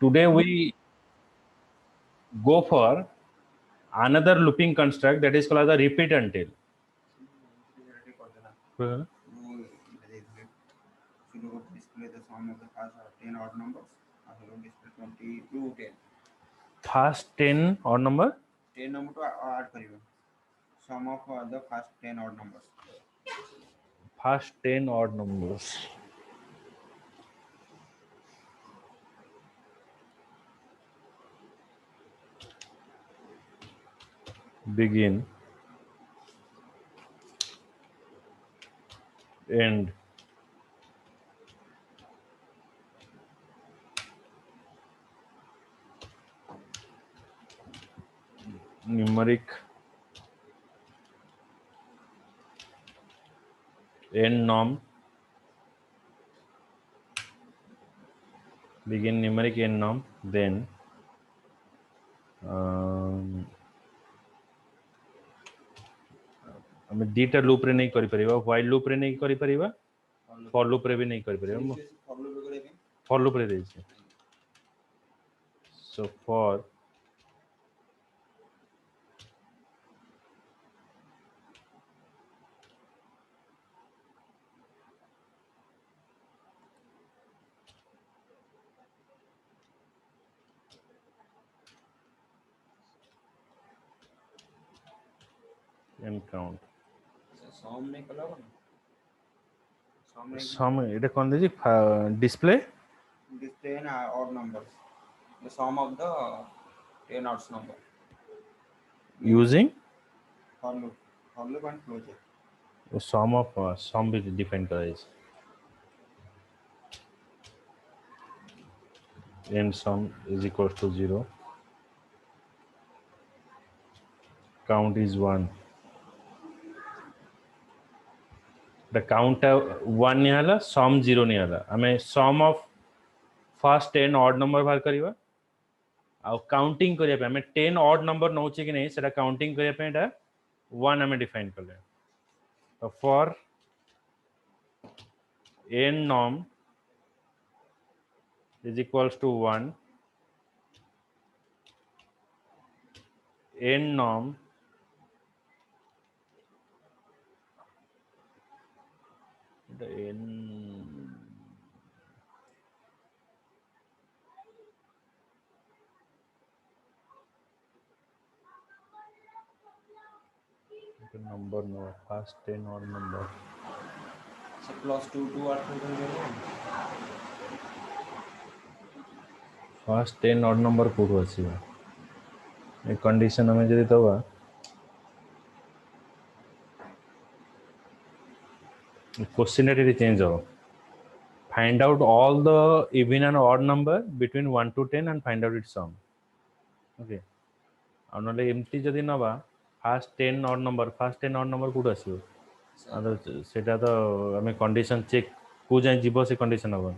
Today we go for another looping construct that is called as the repeat until. Display the sum of the first 10 odd numbers. Display 20 to 10. First 10 odd number? 10 number to add kariba. Sum of the first 10 odd numbers. First 10 odd numbers. Begin, end, numeric end norm, begin numeric end norm, then ଆମେ ଦୁଇଟା ଲୁପ୍ରେ ନେଇ କରିପାରିବା, while ଲୁପ୍ରେ ନେଇ କରିପାରିବା, for ଲୁପ୍ରେ ବି ନେଇ କରିପାରିବା। For ଲୁପ୍ରେ ଦେଇଛି। So for and count. Sum नहीं कला बना. Sum এটা কোন দিছি display Display an odd numbers. The sum of the 10 odd number. using For loop and closure. sum of sum भी define कराइছে end sum is equals to 0, count is 1, the count 1 नहीं हला, sum 0 नहीं हला, हमें sum of first 10 odd number बाहर करिवा आ counting करिया पे हमें 10 odd number नौचे कि नहीं सेटा काउंटिंग करिया पे एटा 1 हमें डिफाइन करले। तो for n norm is equals to 1, n norm the n the number no first 10 odd number So plus 2 to what first 10 odd number कोड आसीबा ए कंडीशन हमें जदि दबा क्वेश्चन एटी चेंज हो find out all the even and odd number between 1 to 10 and find out its sum. Okay, आनले एमटी जदि नबा first 10 odd number कोड आसीबो आ सेटा तो हमें कंडीशन चेक को जाय जीवो से कंडीशन हबो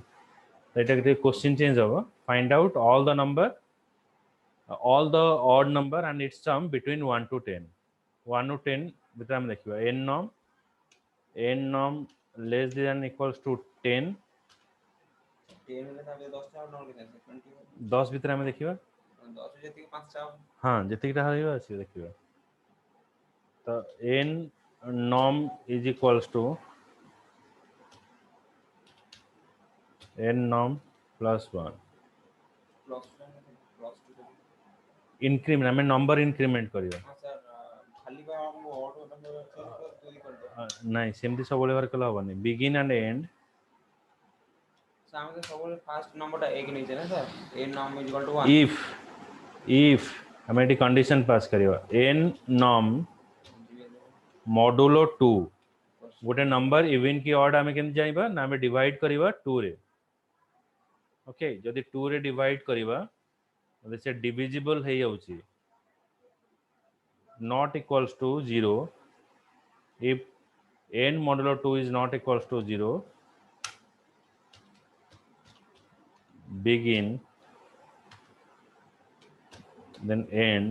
एटा के क्वेश्चन चेंज हबो find out all the number all the odd number and its sum between 1 to 10 1 to 10 भितर हम देखिबा n norm less than equals to 10 10 ହେଲେ ତାପରେ 10 ଟା ନଅ କେତେ 20 10 भितर हम देखिबा 10 ଯେତିକି 5 ଟା हां ଯେତିକିଟା ହଇबा ଅଛି देखिबा तो n norm is equals to n norm plus 1 plus 2 increment हमें नंबर इंक्रीमेंट करियो हां सर खाली बा हम ऑड नंबर चेंज कर 2 कर नहीं सेमती सब बोले बार कला होबनी बिगिन एंड एंड सामने सब फर्स्ट नंबर टा 1 नहीं है ना sir n norm is equal to 1 if हमें एटी कंडीशन पास करियो n norm modulo 2 गोटे नंबर इवन की ऑर्डर हमें केन जाइबा ना हमें डिवाइड करिबा 2 रे ओके जदि 2 रे डिवाइड करिबा मतलब से डिविजिबल हे जाउची not equals to 0 if n modulo 2 is not equals to 0 begin then end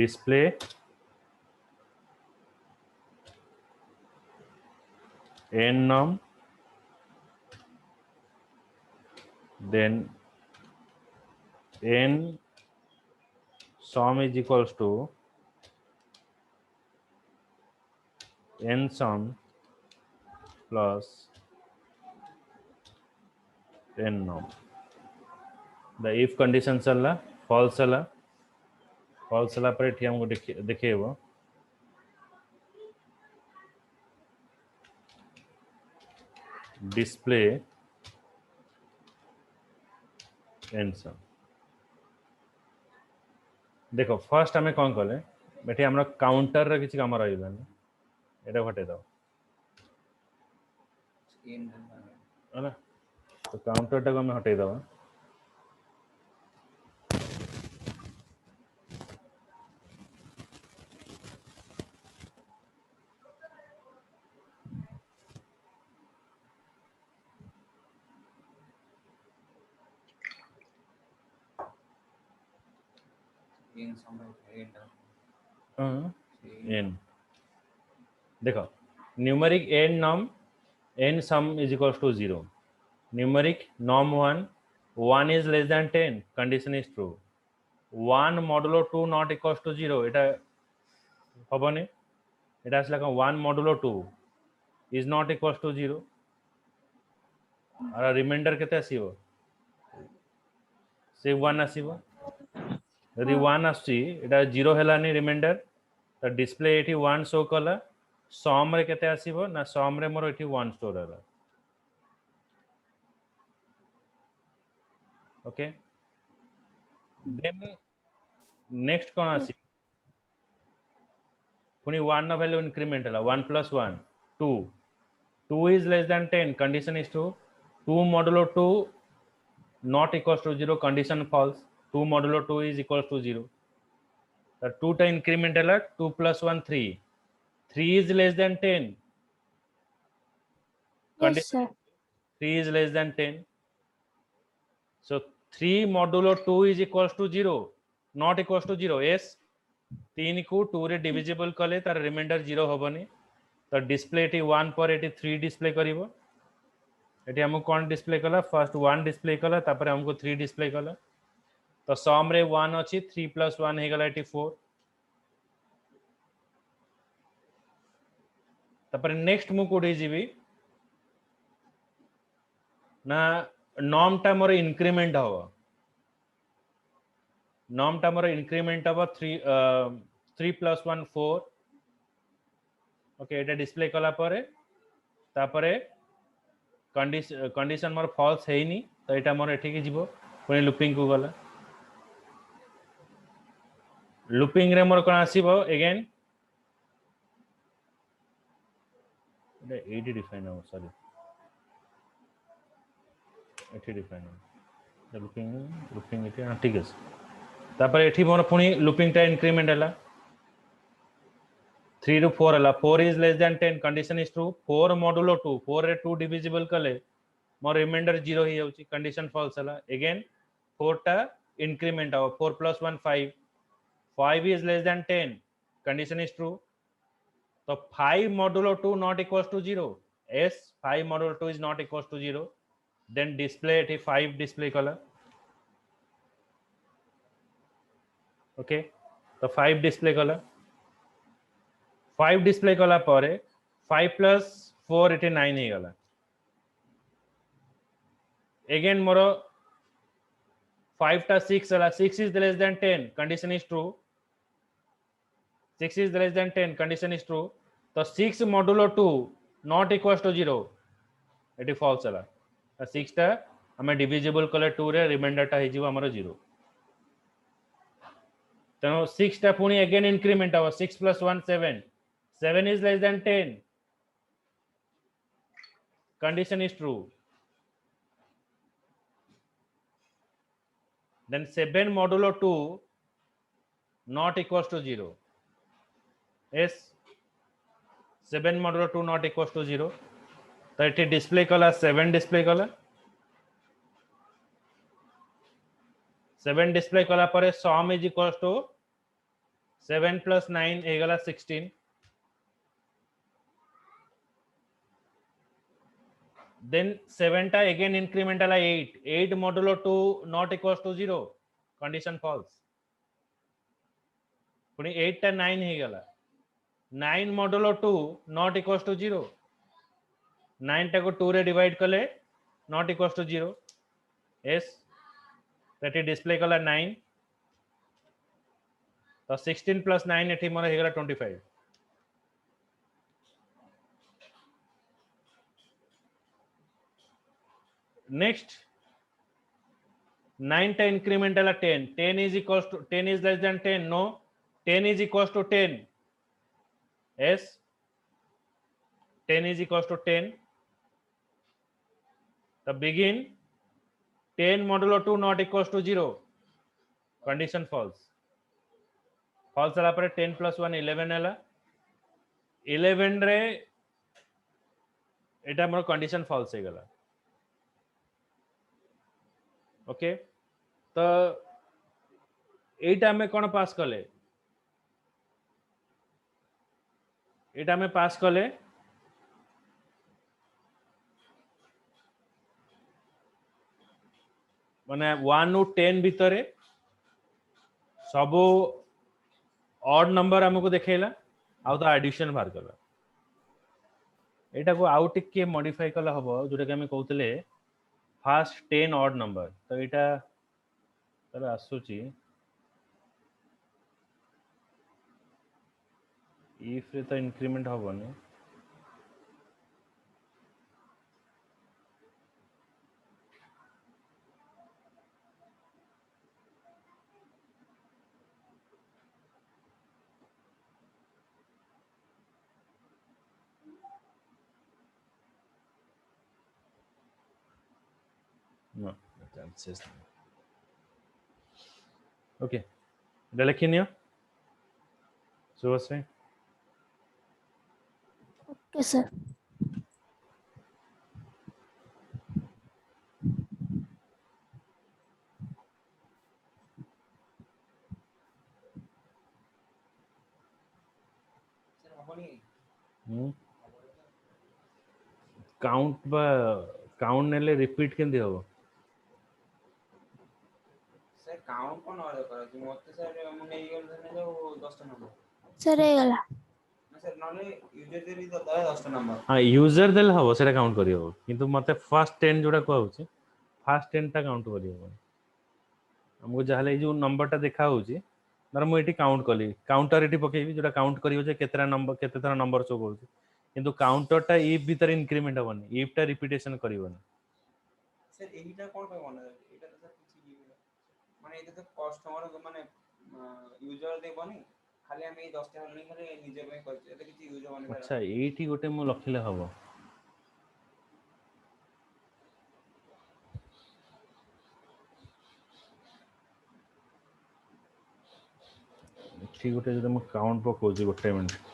display n norm, then n sum is equals to n sum plus n norm. The if condition चलला false चला पर एठी हमको देखेबो display n sum. देखो first हमें कौन कले बेठी हमरा काउंटर रे किछि काम रहिबन एटा हटे दो है ना तो काउंटर टा को हमें हटे दो n देखो numeric n norm n sum is equals to 0 numeric norm 1 is less than 10 condition is true 1 modulo 2 not equals to 0 এটা হবনি এটা আসলে কোন 1 modulo 2 is not equals to 0 আর রিমাইন্ডার কেতে আসিবো সে 1 আসিবো যদি 1 আসছি এটা 0 হেলানি রিমাইন্ডার তো ডিসপ্লে এটি 1 শো কলা सम रे केते आसीबो ना सम रे मोर एठी 1 स्टोर हला ओके देन नेक्स्ट कोन आसी पुनी 1 ना वैल्यू इंक्रीमेंट हला 1 + 1 2 2 is less than 10 condition is true 2 modulo 2 not equals to 0 condition false 2 modulo 2 is equals to 0 the 2 टा इंक्रीमेंट हला 2 + 1 3 3 is less than 10 Yes, sir. 3 is less than 10 so 3 modulo 2 is equals to 0 not equals to 0 yes 3 को 2 रे divisible कले तार reminder 0 होबनी तो display eighty 1 पर eighty 3 display करिवो eighty हमको कोन display कला फर्स्ट 1 डिस्प्ले कला तापर हमको 3 डिस्प्ले कला तो सम रे 1 अछि 3 + 1 हे गला एटी 4 तापर नेक्स्ट मु कोडी जीबी ना नॉर्म टा मोर इंक्रीमेंट हो नॉर्म टा मोर इंक्रीमेंट हो 3 + 1 4 ओके एटा डिस्प्ले कला परे तापरे कंडीशन मोर फॉल्स हेइनी तो एटा मोर एठी के जीवो पुनी लूपिंग को गला लूपिंग रे मोर कोन आसीबो अगेन एटा 80 डिफाइन हो सॉरी एठी डिफाइन हो लूपिंग एठी हां ठीक है तापर एठी मोर पुनी लूपिंग टा इंक्रीमेंट हला 3 to 4 हला 4 is less than 10 condition is true 4 modulo 2 4 रे 2 divisible कले मोर रिमाइंडर 0 ही होची कंडीशन फॉल्स हला अगेन 4 टा इंक्रीमेंट हो 4 + 1 5 5 is less than 10 condition is true तो 5 modulo 2 not equals to 0 yes 5 modulo 2 is not equals to 0 then display एठी 5 display कला okay तो 5 डिस्प्ले कला 5 डिस्प्ले कला परे 5 + 4 एटी 9 हे गला अगेन मोर 5 टा 6 हला 6 is less than 10 condition is true 6 is less than 10 condition is true तो 6 modulo 2 not equals to 0 at false हला 6 टा हमें डिविजिबल कले 2 रे रिमाइंडर टा हे जीव हमर 0 तो 6 टा पुनी अगेन इंक्रीमेंट हो 6 + 1 7 7 is less than 10 condition is true then 7 modulo 2 not equals to 0 yes 7 modulo 2 not equals to 0 तो एटी डिस्प्ले कला 7 डिस्प्ले कला 7 डिस्प्ले कला परे सम इज इक्वल्स टू 7 + 9 हे गला 16 then 7 टा again increment ala 8 modulo 2 not equals to 0 condition false पुणी 8 टा 9 हे गला 9 modulo 2 not equals to 0 9 टा को 2 रे डिवाइड कले not equals to 0 yes that is display कला 9 तो 16 plus 9 एठी मोर हे गला 25 next 9 टा increment ala 10 10 is equals to 10 is less than 10 no 10 is equals to 10 yes 10 is equals to 10 the begin 10 modulo 2 not equals to 0 condition false false ala pare 10 plus 1 11 ala 11 रे एटा मोर condition false हे गला okay तो एटा में कोन पास कले एटा में पास कले माने 1 उ 10 भितरे सब ऑड नंबर हमको देखेला आउ तो एडिशन बाहर कला एटा को आउ टिके मॉडिफाई कला हबो जोटा के हम कहउतले फर्स्ट 10 ऑड नंबर तो एटा तर आसुची इफ रे तो इंक्रीमेंट हबोनी no that's just okay এটা লিখি নিও শুভশ্রী Okay, sir. काउंट बा काउंट नेले रिपीट केंदी हबो सर काउंट कोन और करा कि मते सर हम नै गेल ने जो 10 टा नंबर Sir, ହେଇଗଲା ना सर नले यूजर देरी तो 10 टा नंबर हां यूजर देल हबो सेटा काउंट करी हबो किंतु मते फर्स्ट 10 जोडा कहउची फर्स्ट 10 टा काउंट करी हबो हमको जहाले जो नंबर टा देखा होची नर मु एटी काउंट कली काउंटर एटी पकेबी जोडा काउंट करियो जे केतेरा नंबर केतेरा नंबर शो करूची किंतु काउंटर टा इफ भीतर इंक्रीमेंट हबनी इफ टा रिपीटेशन करिवनी सर एटा कोन पे बना एटा तो सर किछि माने एटा तो कस्टमर माने यूजर देबनी खाली हम 10 टा हलनी खाली निजे पे कर एटा किछि यूजर माने अच्छा एटी गोटे मु लखिले हबो ठीक गोटे जदि मु काउंट पकोजी गोटे मिनिट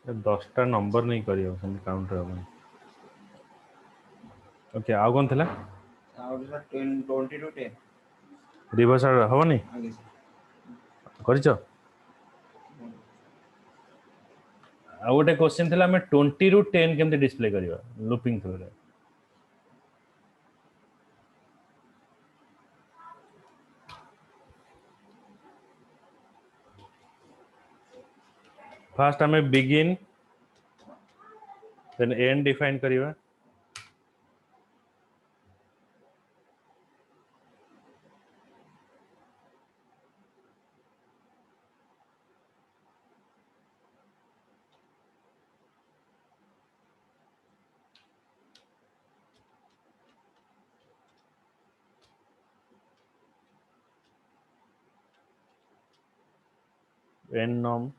दस टा नंबर नहीं करियो काउंटर हम ओके आ कोन थला और सर 10 20 टू 10 रिवर्स हबनी आगे करिचो आ गोटे क्वेश्चन थला हमें 20 रु 10 केमते डिस्प्ले करियो लूपिंग थ्रू रे फर्स्ट हमें begin then n define करिवा n norm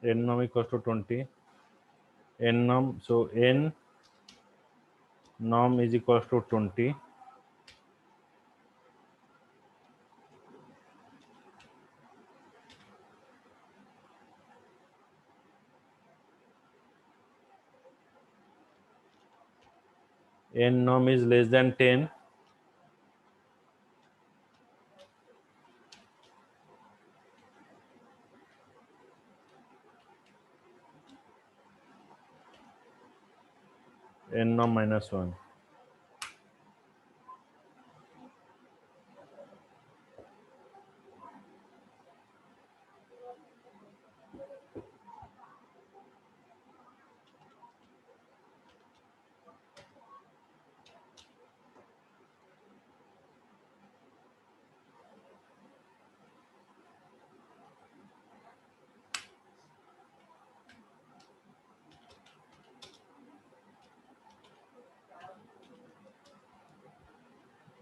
n norm equals to 20 n norm, so n norm is equals to 20 n norm is less than 10 n norm minus 1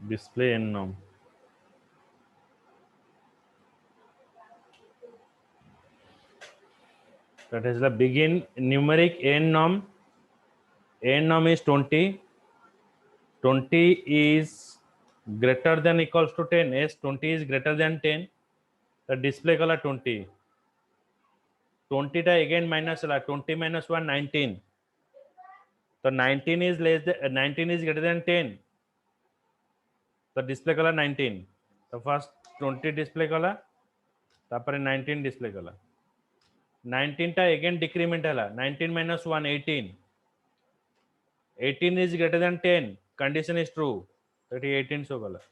display n norm that is the begin numeric n norm is 20 20 is greater than equals to 10 yes 20 is greater than 10 the display color 20 20 टा again minus ला 20 minus 1 19 तो 19 is less than 19 is greater than 10 तो display color 19 तो first 20 display color तापर 19 display color 19 टा again decrement हला 19 minus 1 18 18 is greater than 10 condition is true that is 18 so color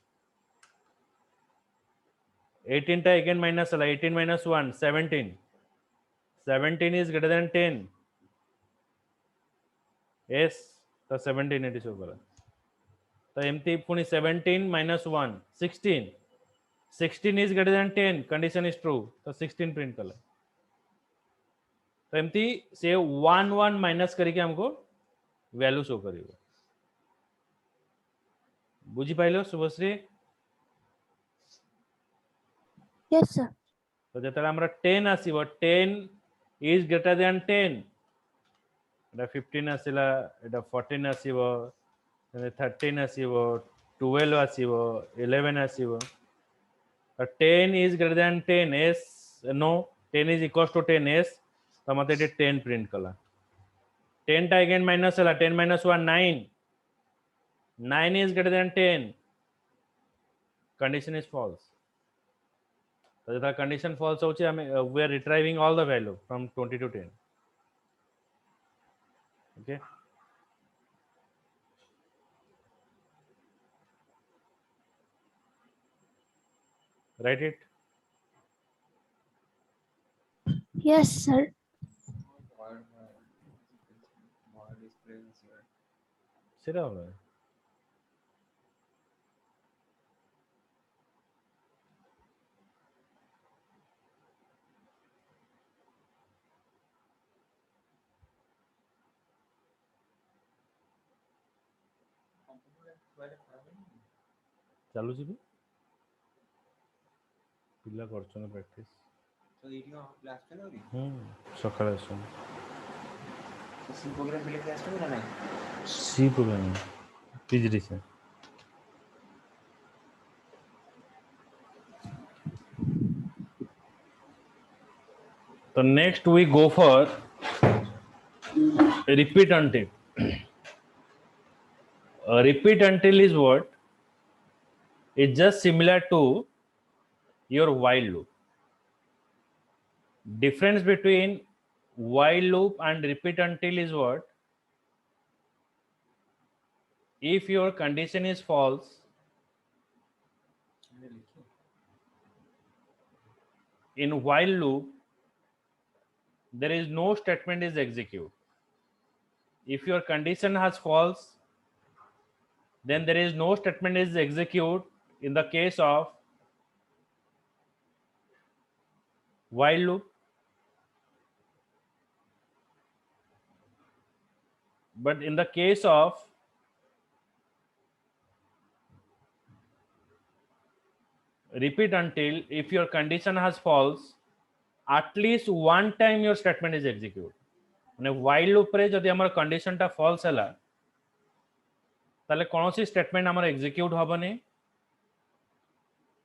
18 टा again minus हला 18 minus 1 17 17 is greater than 10 yes तो 17 it is so color तो एमती पुनी 17 minus 1 16 16 is greater than 10 condition is true तो 16 print कला तो एमती से 1 1 माइनस करके हमको वैल्यू शो करिवो बुझी पाइलो शुभश्री Yes, sir. तो जेतला हमरा 10 आसीबो 10 is greater than 10 एटा 15 आसीला एटा 14 आसीबो 13 आसीबो 12 आसीबो 11 आसीबो 10 is greater than 10 yes no 10 is equals to 10 yes तो मते 10 प्रिंट कला 10 टा अगेन माइनस हला 10 minus 1 9 9 is greater than 10 condition is false so the condition false होची हमें we are retrieving all the value from 20 to 10 okay write it Yes, sir. সেটা হলো ଚାଲୁଛି ବି ପିଲା କରୁଛନ୍ତି ପ୍ରାକ୍ଟିସ୍ तो एडियो क्लास पे ना ସକାଳେ ଆସୁଛନ୍ତି सी प्रोग्राम पे क्लास पे ना नहीं सी ପ୍ରୋଗ୍ରାମିଂ ପିଜିଡି ସେ तो next we go for repeat until repeat until is what it's just similar to your while loop Difference between while loop and repeat until is what? If your condition is false, in while loop, there is no statement is execute. If your condition has false, then there is no statement is execute in the case of while loop. But in the case of repeat until, if your condition has false, at least one time your statement is execute. মানে while loop रे जदि हमर condition टा false हैला ताले कौनसी statement हमर execute हबनी.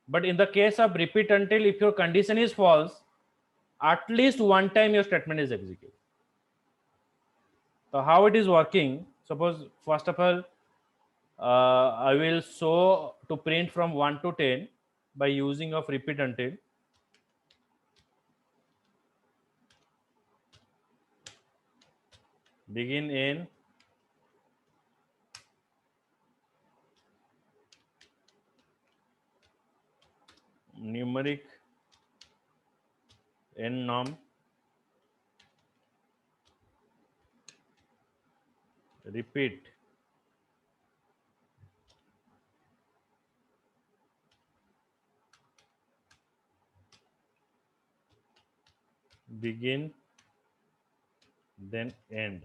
But in the case of repeat until, if your condition is false, at least one time your statement is execute. So how it is working? Suppose first of all, I will show to print from 1 to 10 by using of repeat until. Begin in numeric n norm, repeat begin then end.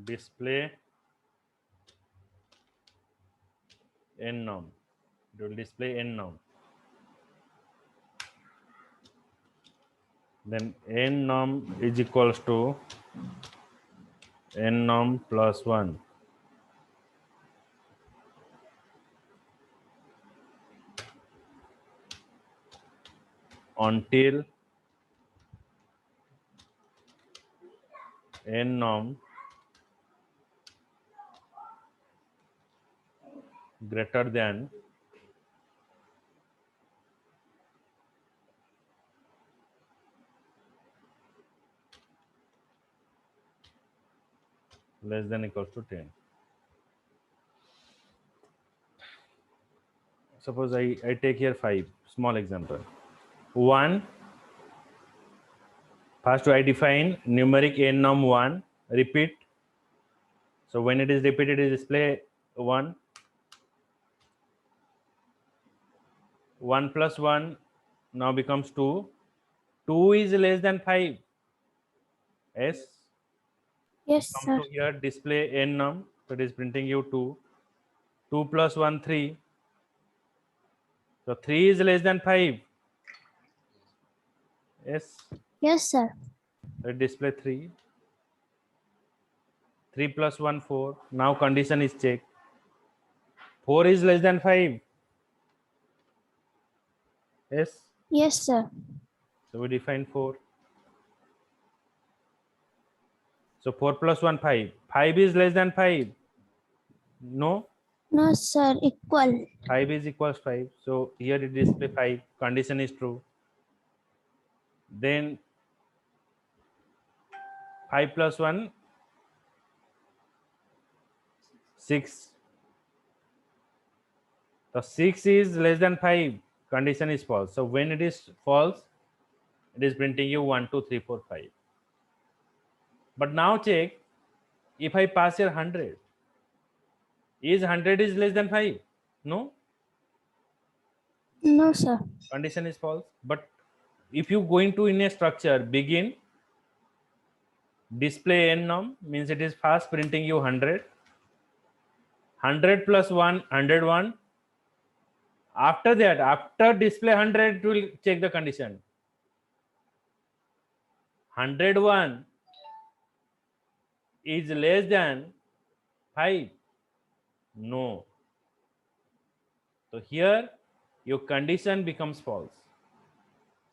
Display n norm. It will display n norm. Then n norm is equals to n norm plus 1. Until n norm greater than less than equals to 10. Suppose I take here 5 small example. 1, first I define numeric n norm 1, repeat. So when it is repeated, it display 1. 1 plus 1 now becomes 2. 2 is less than 5. Yes. Yes, Come sir. to here, display n norm. So it is printing you 2. 2 plus 1, 3. So 3 is less than 5. Yes. Yes, sir. So it display 3. 3 plus 1, 4. Now condition is checked. 4 is less than 5. Yes. Yes, sir. So we define 4. So 4 plus 1, 5. 5 is less than 5. No. No, sir. Equal. 5 is equals 5. So here it display 5. Condition is true. Then 5 plus 1, 6. So 6 is less than 5. Condition is false. So when it is false, it is printing you 1, 2, 3, 4, 5. But now check, if I pass here 100, is 100 is less than 5? No. No, sir. Condition is false. But if you go into in a structure, begin, display n norm, means it is first printing you 100. 100 plus 1, 101. After that, after display 100, it will check the condition. 101 is less than 5. No. So here your condition becomes false.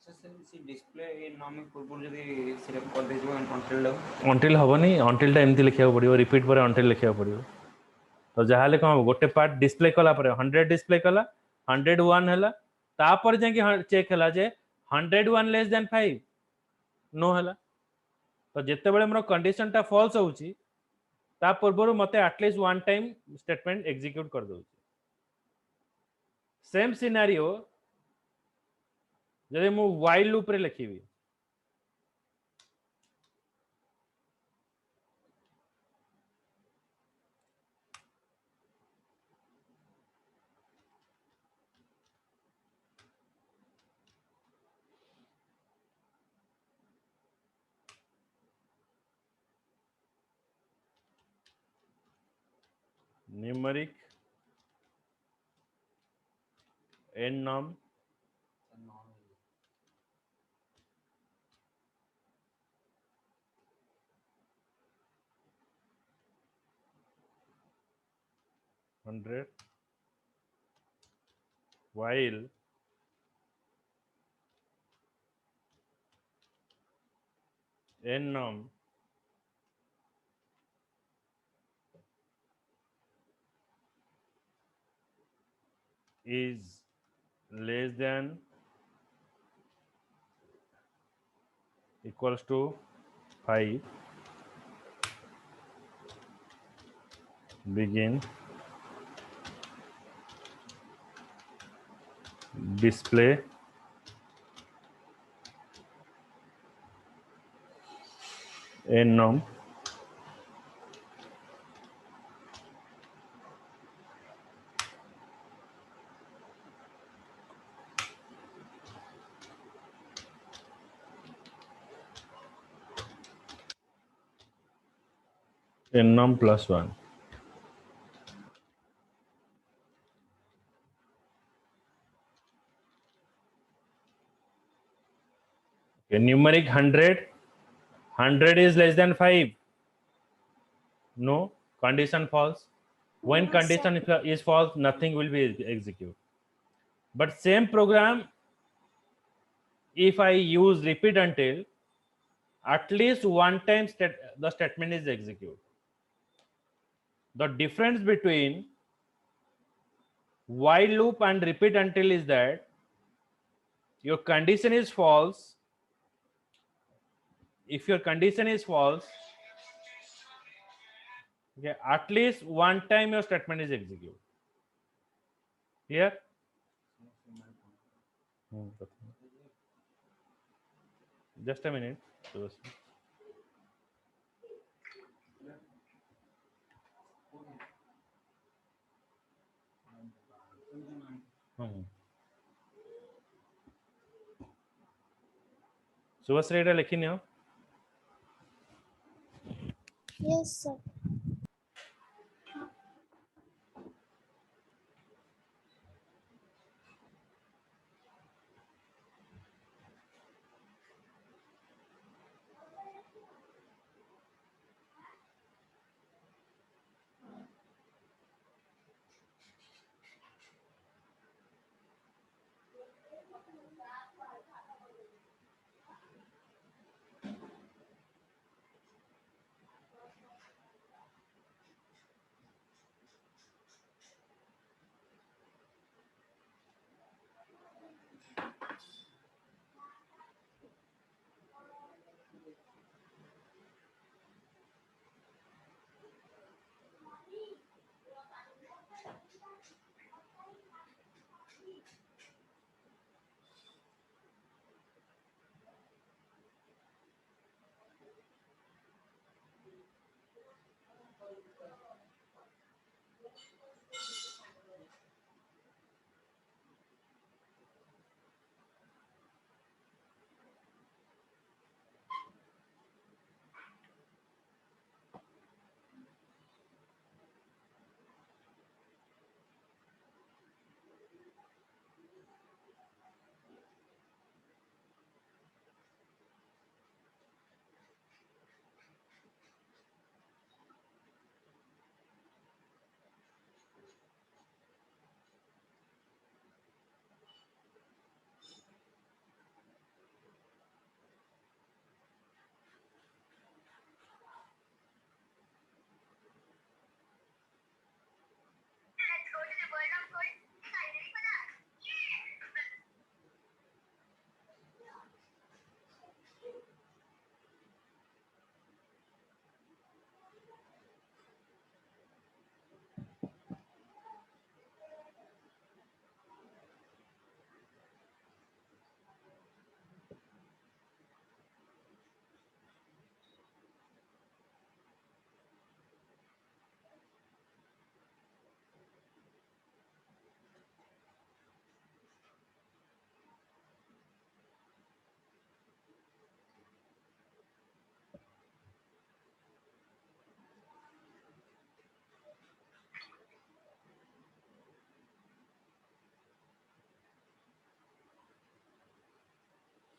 ସେ display Nami ପୂର୍ବରୁ ଯଦି select କରିଦେଇଯିବ until until ହବନି, until ଟା ଏମିତି ଲେଖିବାକୁ ପଡ଼ିବ, repeat ପରେ until ଲେଖିବାକୁ ପଡ଼ିବ। ତ ଯାହାହେଲେ କ'ଣ ହବ, ଗୋଟେ ପାର୍ଟ ଡିସପ୍ଲେ କଲା ପରେ 100 ଡିସପ୍ଲେ କଲା, 101 ହେଲା, ତାପରେ ଯାଇକି ଚେକ୍ ହେଲା ଯେ 101 ଲେସ୍ ଦେନ୍ 5 नो ହେଲା। ତ ଯେତେବେଳେ ମୋର କଣ୍ଡିସନଟା ଫଲ୍ସ ହେଉଛି ତା ପୂର୍ବରୁ ମୋତେ at least one time statement execute କରିଦେଉଛି। ସେମ୍ ସିନାରିଓ ଯଦି ମୁଁ while ଲୁପ୍ରେ ଲେଖିବି, numeric and norm hundred while end norm is less than equals to 5 begin display end norm end norm plus 1. Okay, numeric 100 is less than 5, no, condition false. When Yes, condition is false, nothing will be executed. But same program, if I use repeat until, at least one time the statement is executed. The difference between while loop and repeat until is that your condition is false. If your condition is false, okay, at least one time your statement is executed. Here, just a minute. Shubhashree एटा लिखी neo. yes, sir.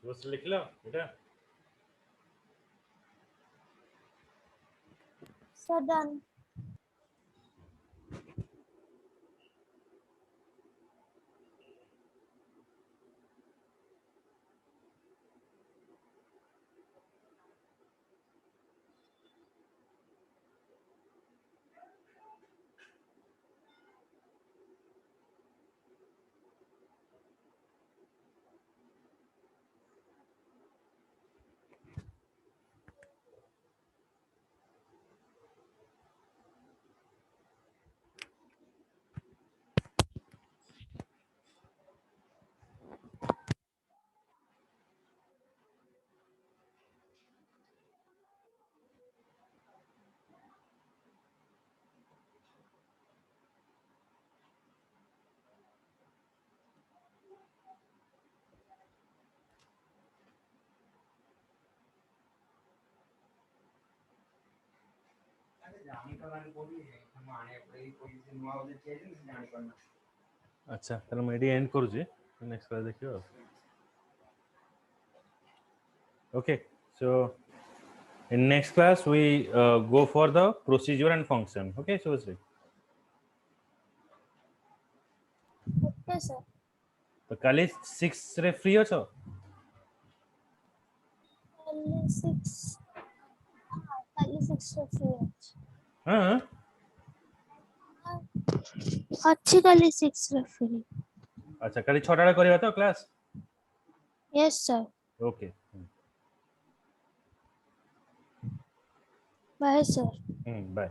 बस लिख लो बेटा Sir, done. जानी तो मैंने बोली है हम आने अपने पोजीशन में आउट चेंज नहीं जानी करना अच्छा ताले मैं एडी एंड करू जी नेक्स्ट क्लास देखियो okay so in next class we go for the procedure and function okay so Okay, sir. तो काली 6 रे फ्री अछो Only 6. Only 6 of free. हां अच्छी काली 6 of free. अच्छा काली 6 टा करबा तो class Yes, sir. okay Bye, sir. bye